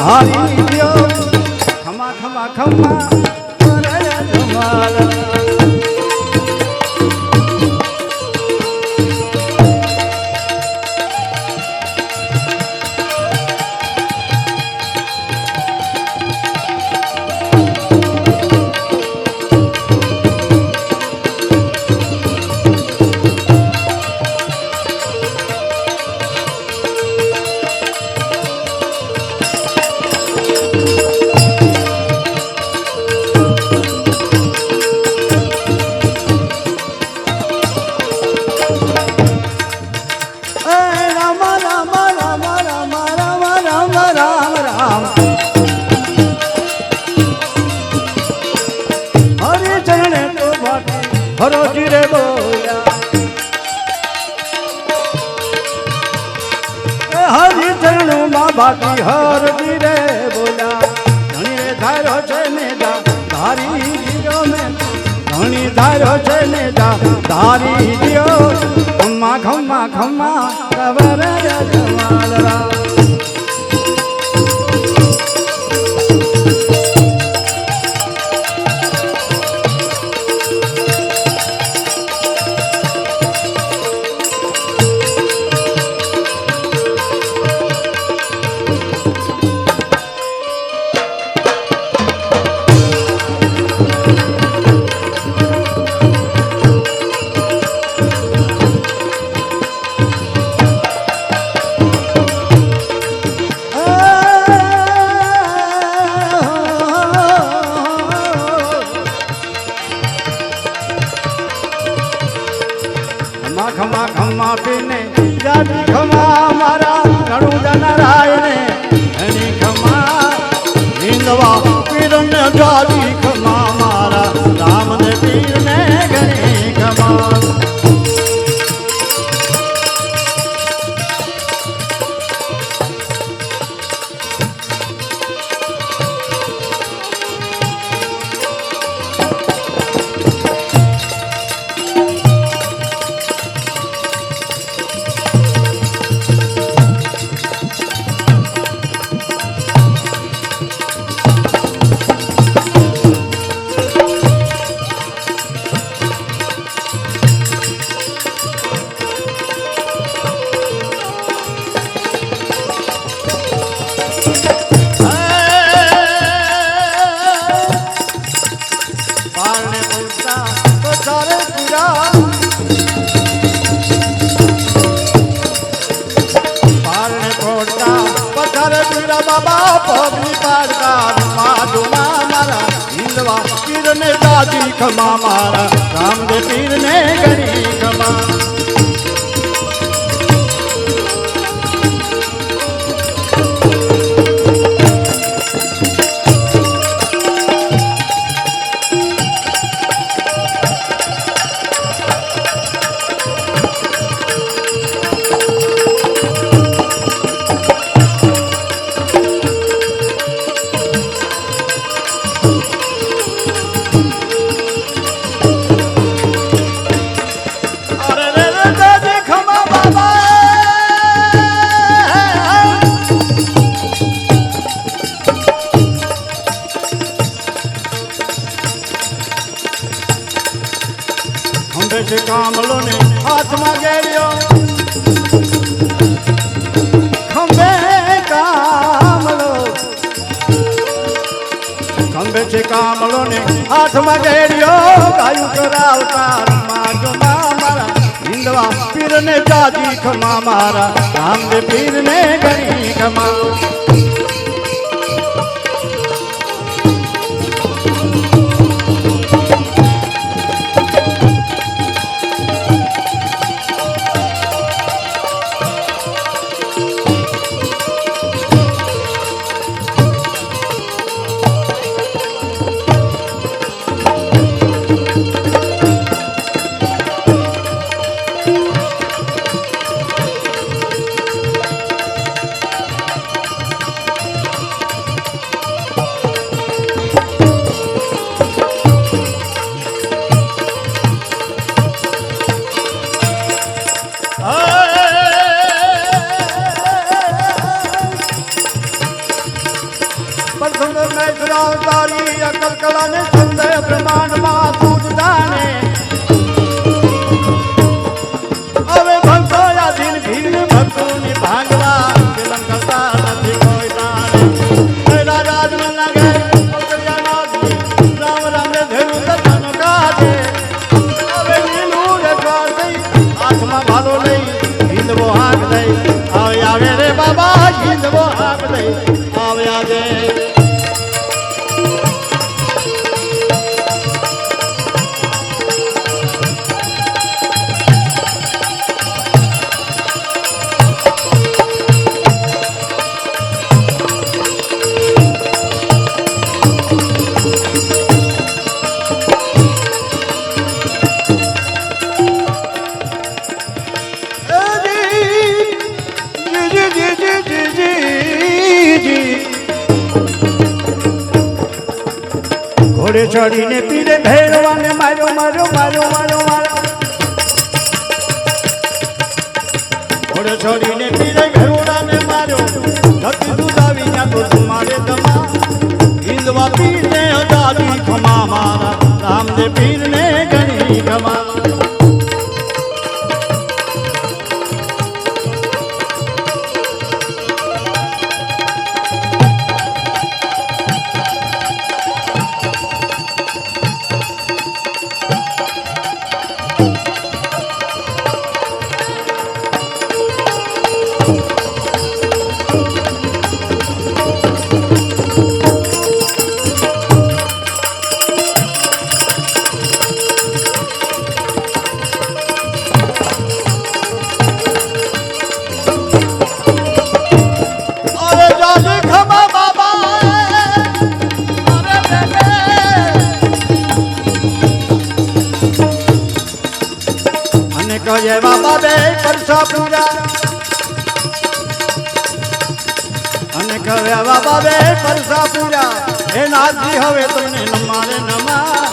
धारी दियो खमा खमा खमा करे धमाल हरोजी रे बोया हरि चरणों माँ बाटी हरोजी रे बोया धनी रे धारो छे ने जा धारी दियो में धनी धारो छे ने जा धारी दियो खम्मा खम्मा खम्मा कवर जमालरा खमा खमा पीने जाती खमा मारा रणु नारायण हनी खमा हिंदवा पीर ने जाती खमा मारा राम ने पीर ने घनी खमा बाबा पगली पाड़ता माधो मारा हिंदवा पीर ने दादी खमा मारा राम दे पीर ने घनी खमा खंबे कामलो ने हाथ में गेरियो खंबे से कामलो ने हाथ में गेरियो गायु करावता माजो मारा हिंदवा पीर ने दादी खमा मारा राम दे पीर ने घनी खमा સુંદર મેઘરાવ તારી અકલ કળાને સંદેહ બ્રહ્માંડમાં તું જ જાણે હવે ભક્તો યાદીન ભીડ ભક્તોની ભાંગવા વિલંબ કરતા નથી કોઈ તારે પહેલા રાજ ન લાગે રામ રામ ને ધેરું તનો કાજે હવે લીલું રખવા દઈ હાથમાં ભાલો લઈ હિંદવો હાથ દઈ આવે આવે રે બાબા હિંદવો હાથ દઈ આવે આજે ઘોડે ચડીને પીરે ભેરવાને માર્યો માર્યો માર્યો માર્યો માર્યો ઘોડે ચડીને પીરે ભેરવાને માર્યો ધરતી દુદાવી ત્યાં તો તમારે દમા હિંદવા પીરને અદાદી ખમા મારા રામદેવ પીરને ઘણી ખમા જય બાબા બે પરસા પૂરા અને કહ્યા બાબા બે પરસા પૂરા હે નાથજી હવે તમને નમારે નમા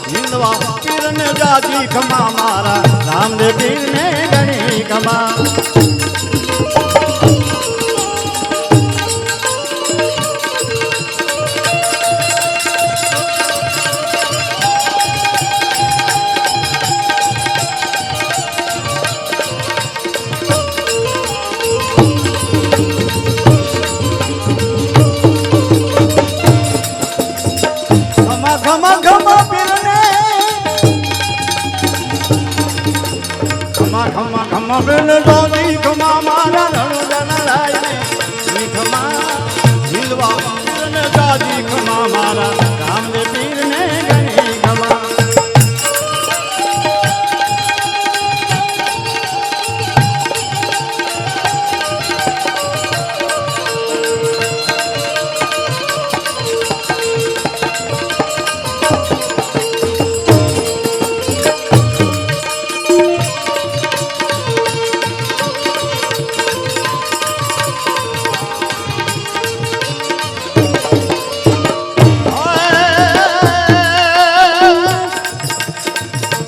હિંદવા પીરને જાજી ખમા મારા રામદેવ પીરને ઘણી ખમા ખમા ખમા પીરને ખમા ખમા ખમા પીરને જોની ખમા મારા રણુદાના લાઈને ખમા હિંદવા પીરને જાજી ખમા મારા રામદેવ પીરને ઘણી ખમા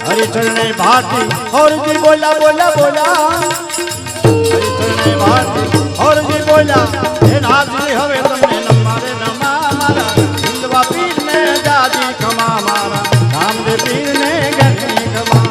हरिचरण भारती और जी बोला बोला बोला हरिचरण भारती और जी बोला हे नाथजी હવે તમને નમારે નમા મારા હિંદવા પીરને જાજી ખમા મારા રામદેવ પીરને ઘણી ખમા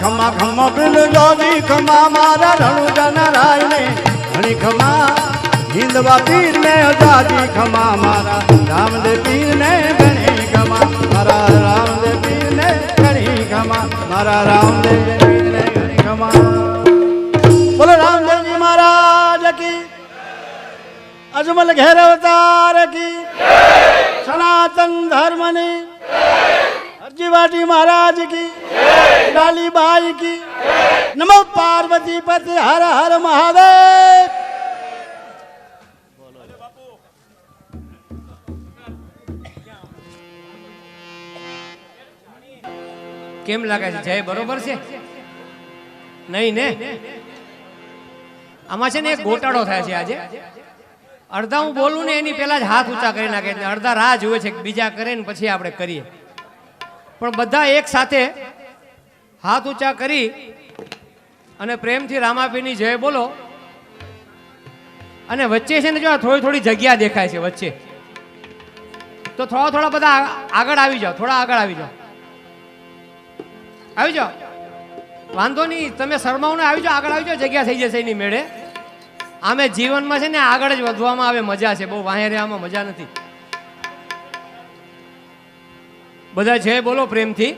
ખમા ખમા પીર જોજી ખમા મારા રણુદાના રાયને ઘણી ખમા હિંદવા પીરને જાજી ખમા મારા રામદેવ પીરને ઘણી ખમા મારા રામદેવ પીરને ઘણી ખમા મારા રામદેવ પીરને ઘણી ખમા બોલો રામદેવજી મહારાજ કી અજમલ ઘેર અવતાર કી સનાતન ધર્મની हरजीवाटी महाराज की डाली बाई की नमो पार्वती पति हर हर महादेव કેમ લાગે છે જય બરોબર છે? નહીં ને? આમાં છે ને એક ગોટાળો થાય છે આજે. અડધા હું બોલું ને એની પહેલા જ હાથ ઊંચા કરી નાખે, અડધા રાહ જુએ છે કે બીજા કરે ને પછી આપણે કરીએ. પણ બધા એક સાથે હાથ ઊંચા કરી અને પ્રેમથી રામાપીરની જય બોલો. અને વચ્ચે છે ને જો થોડી થોડી જગ્યા દેખાય છે વચ્ચે, તો થોડા બધા આગળ આવી જાઓ, થોડા આગળ આવી જાઓ, આવી જાઓ. વાંધો નહીં, તમે શરમાવ ને આવી જાઓ, આગળ આવી જાઓ, જગ્યા થઈ જશે એની મેળે. આમે જીવનમાં છે ને આગળ જ વધવામાં આવે, મજા છે, બહુ વાહે રહેવામાં મજા નથી. બધા જય બોલો પ્રેમથી.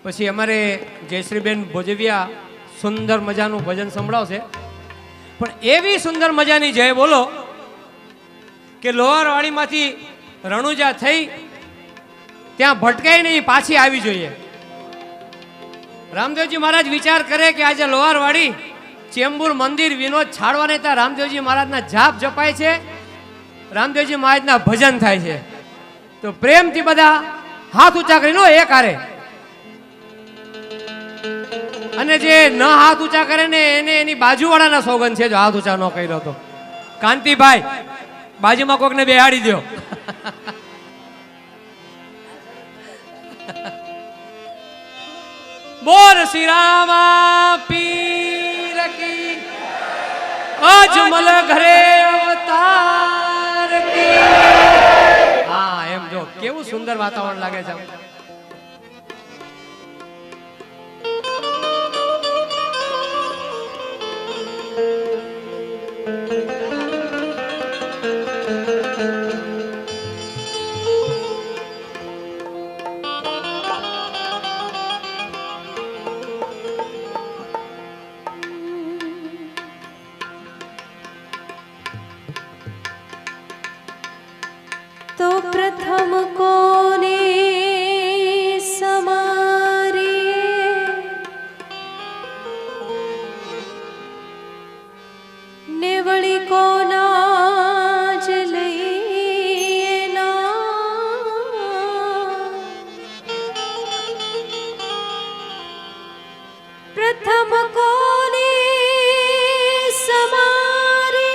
પછી અમારે જયશ્રીબેન ભોજવિયા સુંદર મજાનું ભજન સંભળાવશે, પણ એવી સુંદર મજાની જય બોલો કે લોહારવાડીમાંથી રણુજા થઈ ત્યાં ભટકાઈ નહીં, પાછી આવી જોઈએ. રામદેવજી મહારાજ વિચાર કરે કે આજે લોહારવાડી ચેમ્બુર મંદિર વિનોદ છાડવાને ત્યાં રામદેવજી મહારાજના જાપ જપાય છે, રામદેવજી મહારાજના ભજન થાય છે. તો પ્રેમથી બધા હાથ ઊંચા કરીને એક હારે, અને જે ન હાથ ઊંચા કરે ને એને એની બાજુવાળાના સોગન છે જો હાથ ઊંચા ન કર્યો તો. કાંતિભાઈ બાજુમાં કોકને બેહાડી દો. બોલ શ્રી રામા પીર કી, અજમલ ઘરે અવતાર કી. હા એમ જો કેવું સુંદર વાતાવરણ લાગે છે. तो प्रथम कोने समारे नेवली कोना ज लईए ना, प्रथम कोने समारे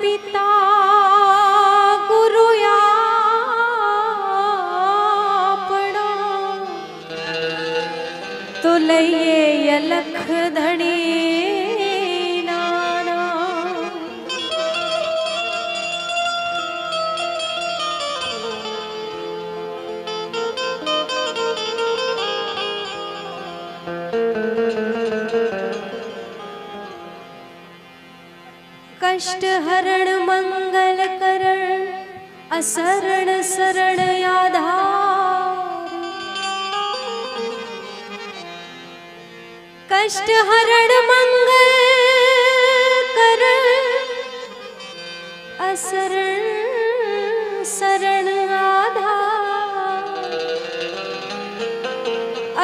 पिता गुरु आपणा, तो लइए अलख धणी नाना. कष्ट हरण मंगल करण असरण शरण आधार. कष्ट हरण मंगल करण असरण शरण आधार.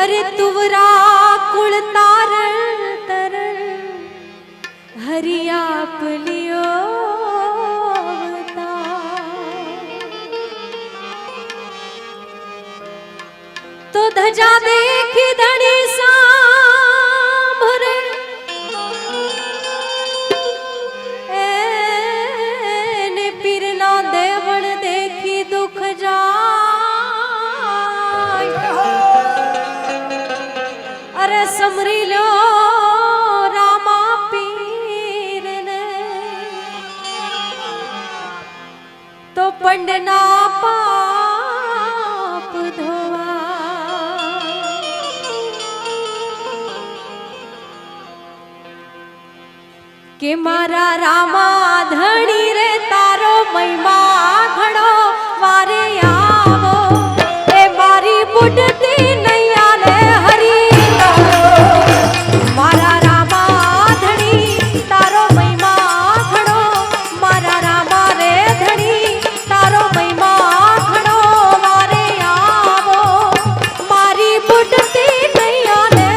अरे तुवरा कुल तारण तरण हरि आप लियो तो धजा देखी धनी सांभरे, ने पीरना देवण देखी दुख जाय. अरे समरी लो रामा पीर ने, तो पंडना पाप धोवा. के मारा रामा धणी रे तारो महिमा घणो वारे आवो. ए मारी बुढ़ती नैया ले हरी मारा रामा धणी तारो महिमा घणो. मारा रामा रे धणी तारो महिमा घणो वारे आवो. मारी बुढ़ती नैया ले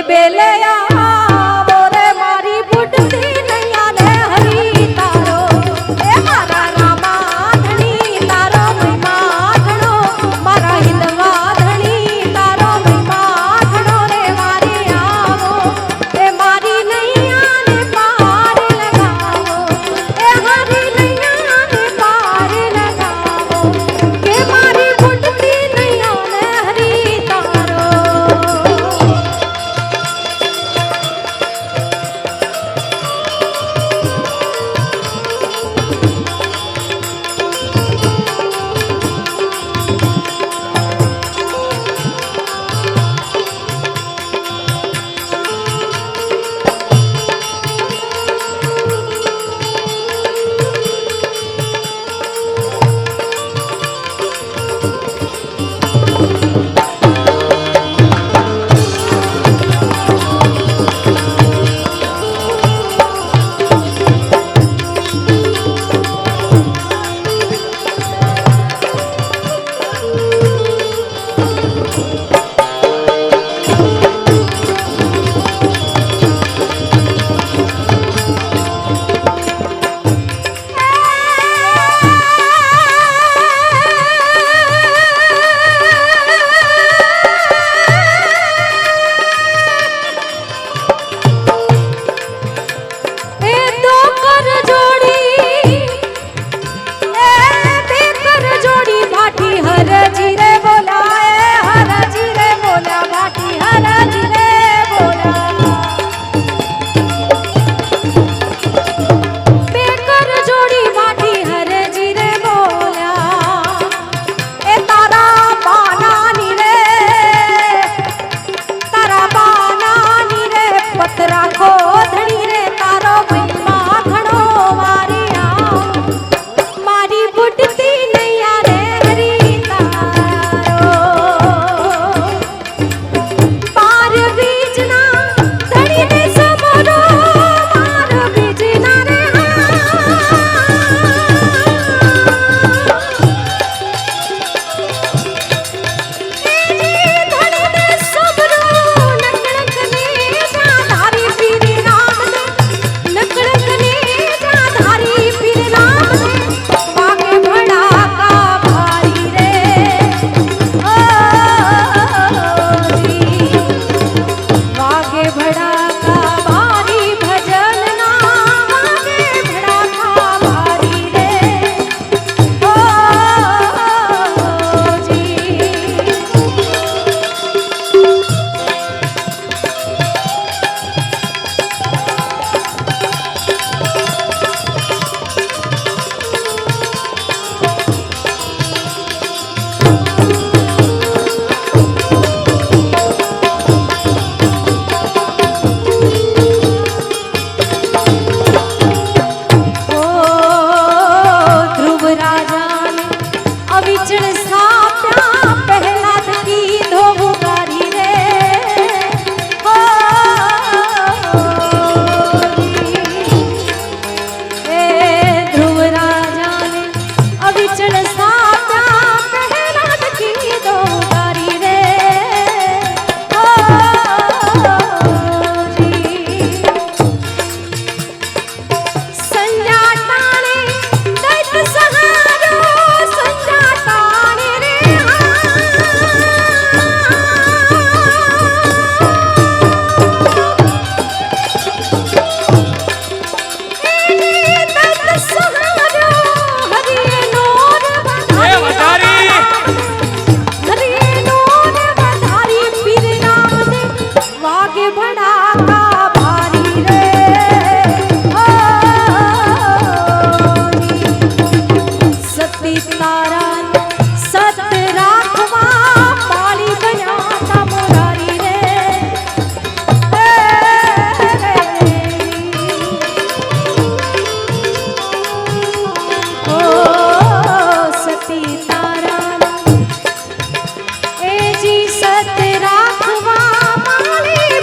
बेलया बोरे मारी बुढ़ती नैया ने हरी तारो ए मारा रामा धनी तारो महिमा घणो मारा हिंदवा धनी तारो महिमा घणो रे मारे आवो ए मारी नैया ने पार लगावो ए हरी नैया ने पार लगावो के मारी बुढ़ती नैया ने हरी तारो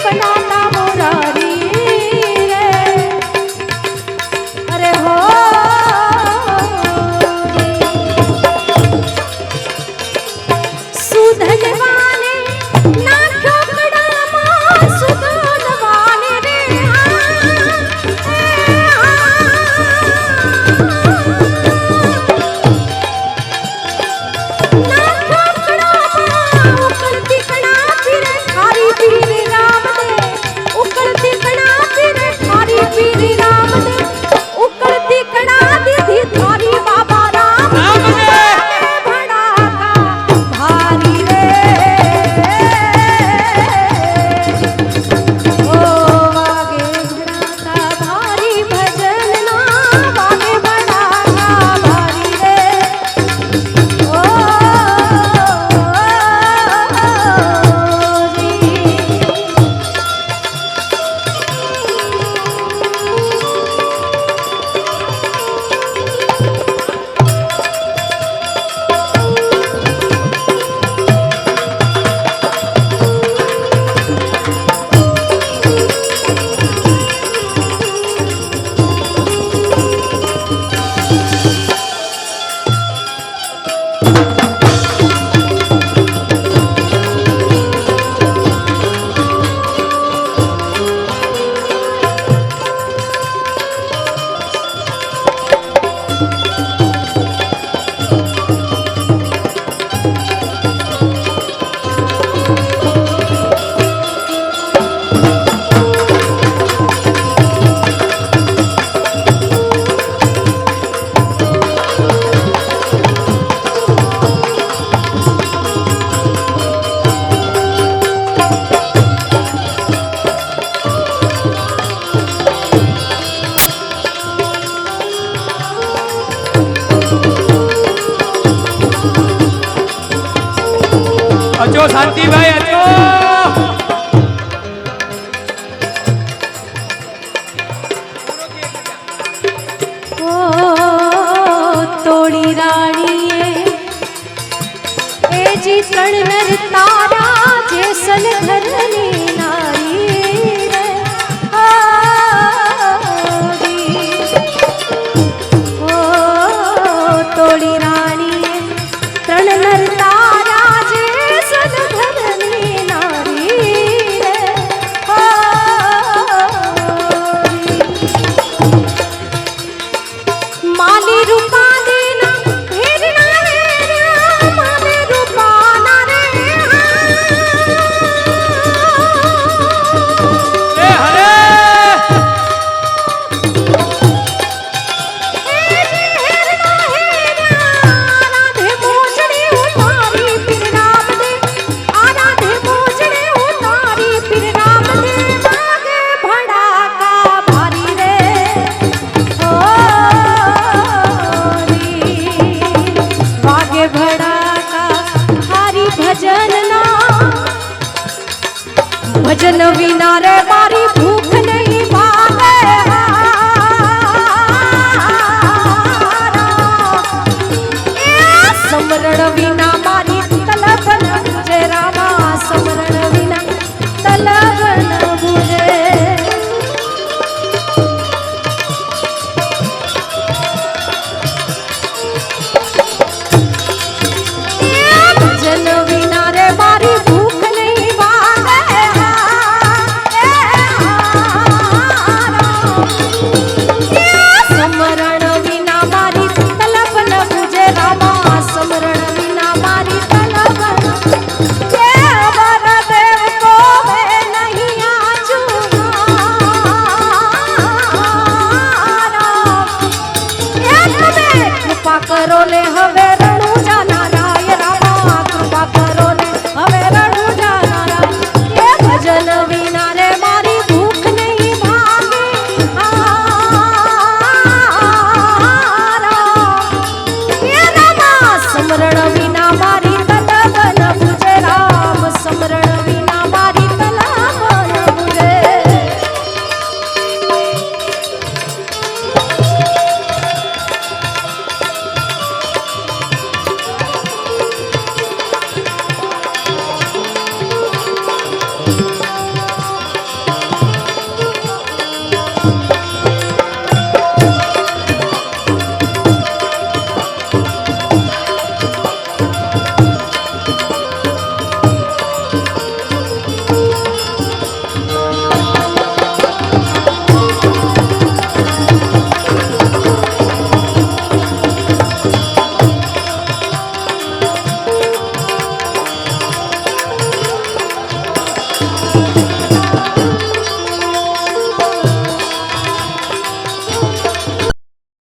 बनाता વિના રે મારી ભૂખ નહીં ભાવે હારા. એ સમરણ વિના